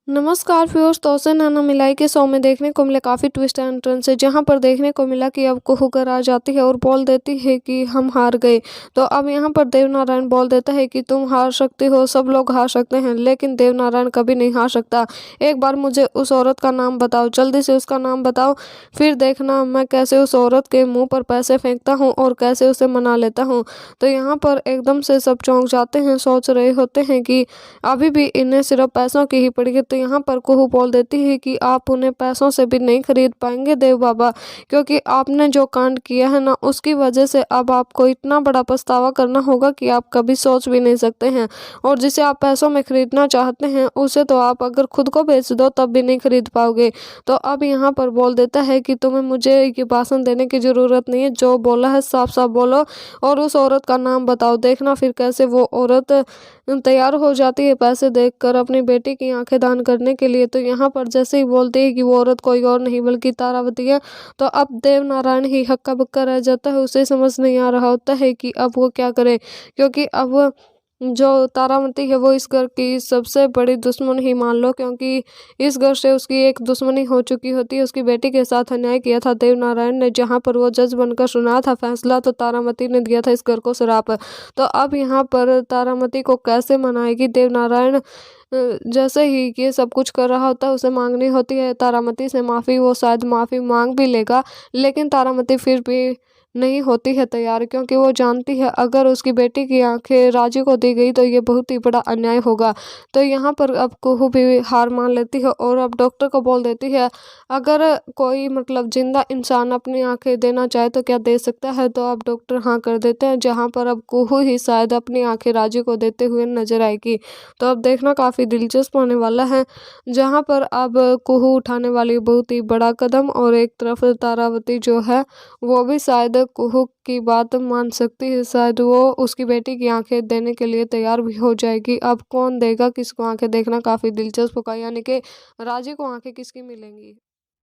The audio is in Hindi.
नमस्कार व्यूअर्स, तोसे नाना मिलाई के शो में देखने को मिले काफ़ी ट्विस्ट एंड टर्न्स है, जहां पर देखने को मिला कि अब कुहू घर आ जाती है और बोल देती है कि हम हार गए। तो अब यहां पर देवनारायण बोल देता है कि तुम हार सकती हो, सब लोग हार सकते हैं, लेकिन देवनारायण कभी नहीं हार सकता। एक बार मुझे उस औरत का नाम बताओ, जल्दी से उसका नाम बताओ, फिर देखना मैं कैसे उस औरत के मुँह पर पैसे फेंकता हूँ और कैसे उसे मना लेता हूँ। तो यहाँ पर एकदम से सब चौंक जाते हैं, सोच रहे होते हैं कि अभी भी इन्हें सिर्फ पैसों की ही पड़ी है। तो यहाँ पर कुहू बोल देती है कि आप उन्हें पैसों से भी नहीं खरीद पाएंगे देव बाबा, क्योंकि आपने जो कांड किया है ना, उसकी वजह से अब आपको इतना बड़ा पछतावा करना होगा कि आप कभी सोच भी नहीं सकते हैं। और जिसे आप पैसों में खरीदना चाहते हैं, उसे तो आप अगर खुद को बेच दो तब भी नहीं खरीद पाओगे। तो अब यहाँ पर बोल देता है कि तुम्हें मुझे ये भाषण देने की ज़रूरत नहीं है, जो बोला है साफ साफ बोलो और उस औरत का नाम बताओ। देखना फिर कैसे वो औरत तैयार हो जाती है पैसे देखकर अपनी बेटी की आंखें दान करने के लिए। तो यहाँ पर जैसे ही बोलते हैं कि वो औरत कोई और नहीं बल्कि तारावती है, तो अब देवनारायण ही हक्का बक्का रह जाता है। उसे समझ नहीं आ रहा होता है कि अब वो क्या करे, क्योंकि अब जो तारामती है वो इस घर की सबसे बड़ी दुश्मन ही मान लो, क्योंकि इस घर से उसकी एक दुश्मनी हो चुकी होती है। उसकी बेटी के साथ अन्याय किया था देवनारायण ने, जहाँ पर वो जज बनकर सुना था फैसला, तो तारामती ने दिया था इस घर को श्राप। तो अब यहाँ पर तारामती को कैसे मनाएगी देवनारायण। जैसे ही ये सब कुछ कर रहा होता है, उसे मांगनी होती है तारामती से माफ़ी। वो शायद माफ़ी मांग भी लेगा, लेकिन तारामती फिर भी नहीं होती है तैयार, क्योंकि वो जानती है अगर उसकी बेटी की आंखें राजू को दी गई तो ये बहुत ही बड़ा अन्याय होगा। तो यहाँ पर अब कुहू भी हार मान लेती है और अब डॉक्टर को बोल देती है, अगर कोई मतलब जिंदा इंसान अपनी आंखें देना चाहे तो क्या दे सकता है। तो अब डॉक्टर हाँ कर देते हैं, जहाँ पर अब कुहू ही शायद अपनी आंखें राजू को देते हुए नजर आएगी। तो अब देखना काफ़ी दिलचस्प होने वाला है, जहाँ पर अब कुहू उठाने वाली बहुत ही बड़ा कदम, और एक तरफ तारावती जो है वो भी शायद कुहू की बात मान सकती है। शायद वो उसकी बेटी की आंखें देने के लिए तैयार भी हो जाएगी। अब कौन देगा किसको आंखें, देखना काफ़ी दिलचस्प होगा, यानी कि राजी को आंखें किसकी मिलेंगी।